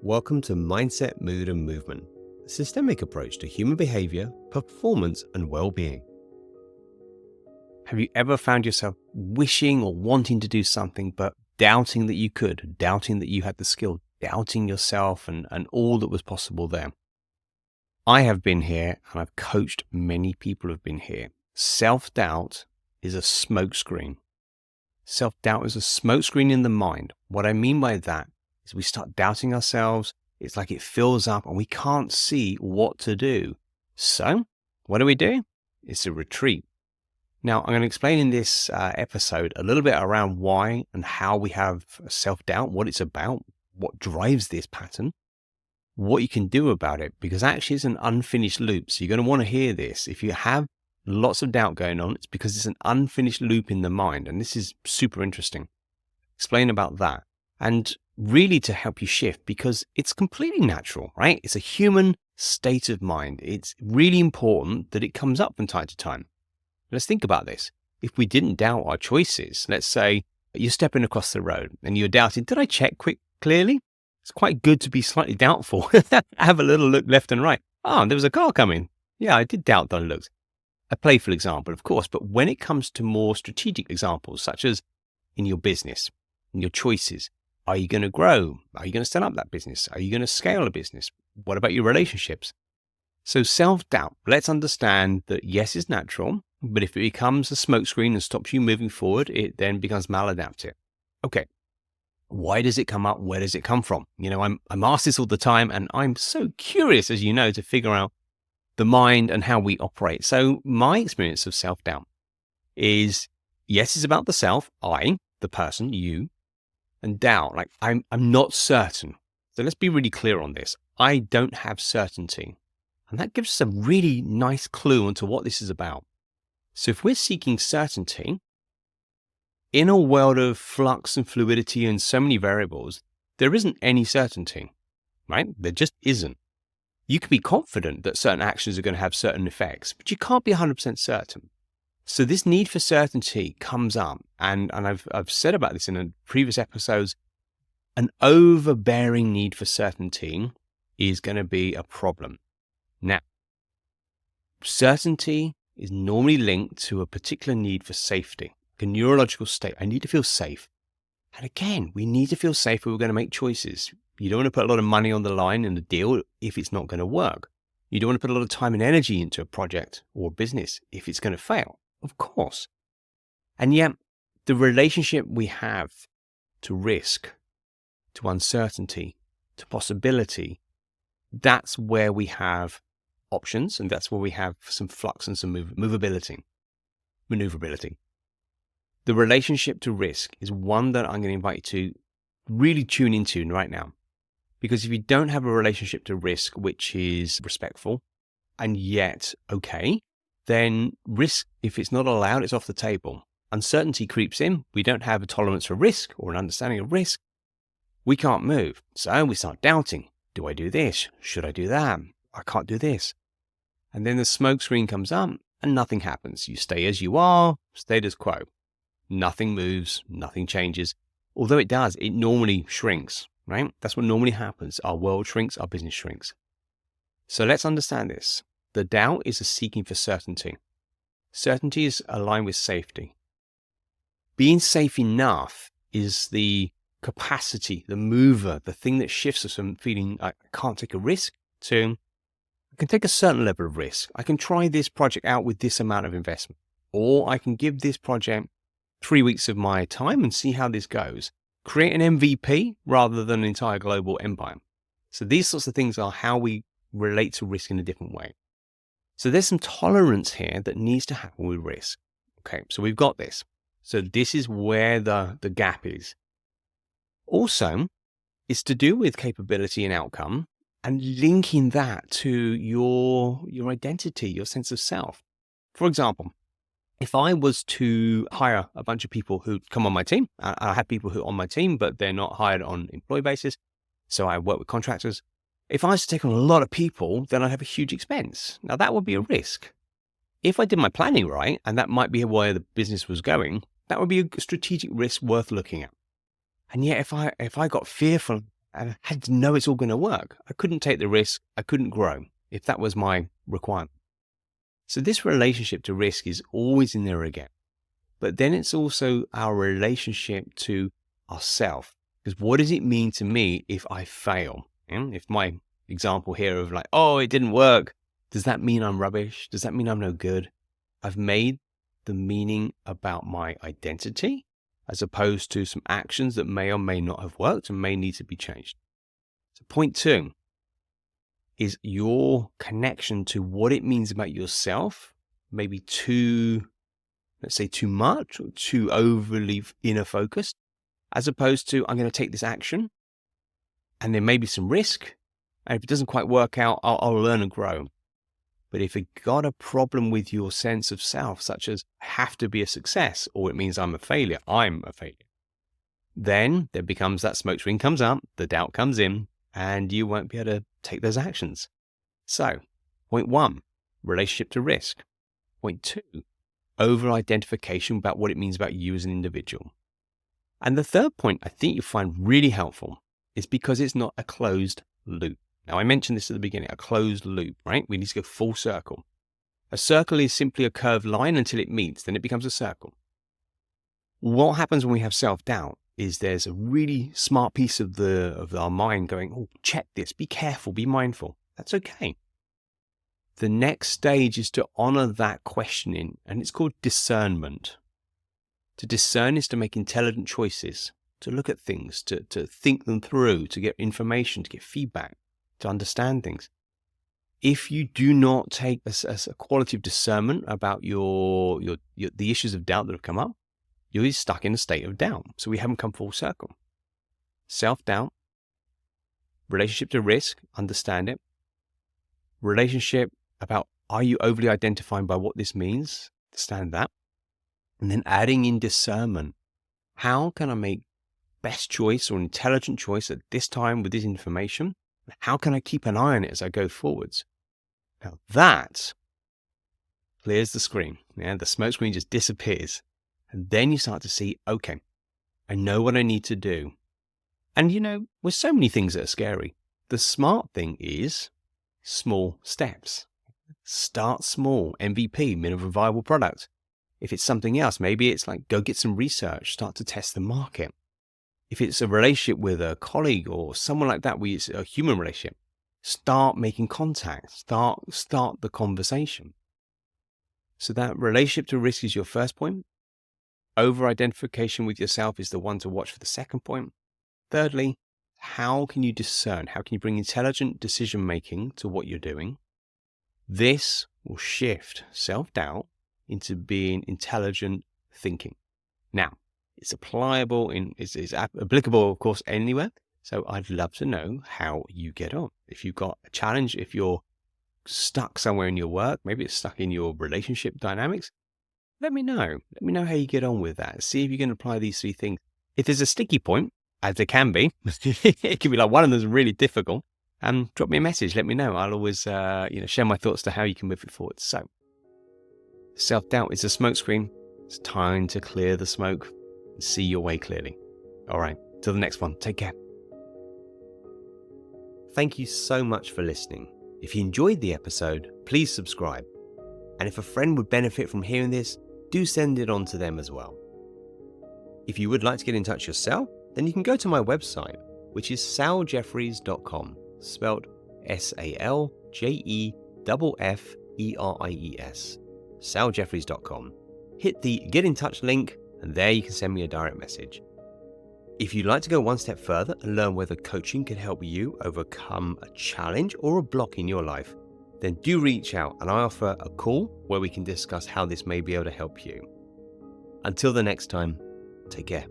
Welcome to Mindset, Mood and Movement, a systemic approach to human behavior, performance and well-being. Have you ever found yourself wishing or wanting to do something, but doubting that you could, doubting that you had the skill, doubting yourself and all that was possible there? I have been here and I've coached many people who have been here. Self-doubt is a smokescreen. Self-doubt is a smokescreen in the mind. What I mean by that is we start doubting ourselves. It's like it fills up and we can't see what to do. So what do? It's a retreat. Now, I'm going to explain in this episode a little bit around why and how we have self-doubt, what it's about, what drives this pattern, what you can do about it, because actually it's an unfinished loop. So you're going to want to hear this. If you have lots of doubt going on, it's because it's an unfinished loop in the mind. And this is super interesting. Explain about that. And really to help you shift, because it's completely natural, right? It's a human state of mind. It's really important that it comes up from time to time. Let's think about this. If we didn't doubt our choices, let's say you're stepping across the road and you're doubting, did I check clearly? It's quite good to be slightly doubtful. Have a little look left and right. Oh, there was a car coming. Yeah, I did doubt that I looked. A playful example, of course, but when it comes to more strategic examples, such as in your business, in your choices, are you going to grow? Are you going to set up that business? Are you going to scale a business? What about your relationships? So self-doubt, let's understand that yes, it's natural, but if it becomes a smokescreen and stops you moving forward, it then becomes maladaptive. Okay, why does it come up? Where does it come from? You know, I'm asked this all the time and I'm so curious, as you know, to figure out the mind and how we operate. So my experience of self-doubt is, yes, it's about the self, I, the person, you, and doubt, like I'm not certain. So let's be really clear on this. I don't have certainty. And that gives us a really nice clue into what this is about. So if we're seeking certainty in a world of flux and fluidity and so many variables, there isn't any certainty, right? There just isn't. You can be confident that certain actions are going to have certain effects, but you can't be 100% certain. So this need for certainty comes up, and I've said about this in previous episodes. An overbearing need for certainty is going to be a problem. Now, certainty is normally linked to a particular need for safety, like a neurological state. I need to feel safe. And again, we need to feel safe if we're going to make choices. You don't want to put a lot of money on the line in a deal if it's not going to work. You don't want to put a lot of time and energy into a project or business if it's going to fail. Of course. And yet, the relationship we have to risk, to uncertainty, to possibility, that's where we have options, and that's where we have some flux and some maneuverability. The relationship to risk is one that I'm going to invite you to really tune into right now. Because if you don't have a relationship to risk which is respectful and yet okay, then risk, if it's not allowed, it's off the table. Uncertainty creeps in. We don't have a tolerance for risk or an understanding of risk. We can't move. So we start doubting. Do I do this? Should I do that? I can't do this. And then the smoke screen comes up and nothing happens. You stay as you are, status quo. Nothing moves, nothing changes. Although it does, it normally shrinks, right? That's what normally happens. Our world shrinks, our business shrinks. So let's understand this. The doubt is a seeking for certainty. Certainty is aligned with safety. Being safe enough is the capacity, the mover, the thing that shifts us from feeling I can't take a risk to I can take a certain level of risk. I can try this project out with this amount of investment, or I can give this project 3 weeks of my time and see how this goes. Create an MVP rather than an entire global empire. So these sorts of things are how we relate to risk in a different way. So there's some tolerance here that needs to happen with risk. Okay, so we've got this. So this is where the gap is. Also, it's to do with capability and outcome and linking that to your identity, your sense of self. For example, if I was to hire a bunch of people who come on my team, I have people who are on my team, but they're not hired on employee basis. So I work with contractors. If I was to take on a lot of people, then I'd have a huge expense. Now that would be a risk. If I did my planning right, and that might be where the business was going, that would be a strategic risk worth looking at. And yet if I got fearful, And I had to know it's all going to work. I couldn't take the risk. I couldn't grow if that was my requirement. So this relationship to risk is always in there again. But then it's also our relationship to ourself. Because what does it mean to me if I fail? If my example here of like, oh, it didn't work, does that mean I'm rubbish? Does that mean I'm no good? I've made the meaning about my identity as opposed to some actions that may or may not have worked and may need to be changed. So point 2 is your connection to what it means about yourself, maybe let's say too much or too overly inner focused, as opposed to I'm going to take this action and there may be some risk. And if it doesn't quite work out, I'll learn and grow. But if it got a problem with your sense of self, such as I have to be a success, or it means I'm a failure, then there becomes that smoke screen comes up, the doubt comes in, and you won't be able to take those actions. So, point 1, relationship to risk. Point 2, over-identification about what it means about you as an individual. And the third point I think you'll find really helpful is because it's not a closed loop. Now, I mentioned this at the beginning, a closed loop, right? We need to go full circle. A circle is simply a curved line until it meets, then it becomes a circle. What happens when we have self-doubt is there's a really smart piece of our mind going, oh, check this, be careful, be mindful. That's okay. The next stage is to honor that questioning, and it's called discernment. To discern is to make intelligent choices, to look at things, to think them through, to get information, to get feedback, to understand things. If you do not take a quality of discernment about the issues of doubt that have come up, you'll be stuck in a state of doubt. So we haven't come full circle. Self-doubt, relationship to risk, understand it. Relationship about, are you overly identifying by what this means? Understand that. And then adding in discernment. How can I make best choice or intelligent choice at this time with this information? How can I keep an eye on it as I go forwards? Now that clears the screen. The smoke screen just disappears. And then you start to see, okay, I know what I need to do. And with so many things that are scary, the smart thing is small steps. Start small, MVP, minimum viable product. If it's something else, maybe it's like go get some research, start to test the market. If it's a relationship with a colleague or someone like that, where it's a human relationship, start making contact, start the conversation. So that relationship to risk is your first point. Over-identification with yourself is the one to watch for the second point. Thirdly, how can you discern? How can you bring intelligent decision-making to what you're doing? This will shift self-doubt into being intelligent thinking. Now, it's applicable, of course, anywhere. So I'd love to know how you get on. If you've got a challenge, if you're stuck somewhere in your work, maybe it's stuck in your relationship dynamics, let me know. Let me know how you get on with that. See if you can apply these 3 things. If there's a sticky point, as there can be, it can be like one of them is really difficult, drop me a message. Let me know. I'll always share my thoughts to how you can move it forward. So self-doubt is a smokescreen. It's time to clear the smoke and see your way clearly. All right, till the next one. Take care. Thank you so much for listening. If you enjoyed the episode, please subscribe. And if a friend would benefit from hearing this, do send it on to them as well. If you would like to get in touch yourself, then you can go to my website, which is saljefferies.com, spelled SALJEFFERIES, saljefferies.com. Hit the Get in Touch link, and there you can send me a direct message. If you'd like to go one step further and learn whether coaching can help you overcome a challenge or a block in your life, then do reach out and I offer a call where we can discuss how this may be able to help you. Until the next time, take care.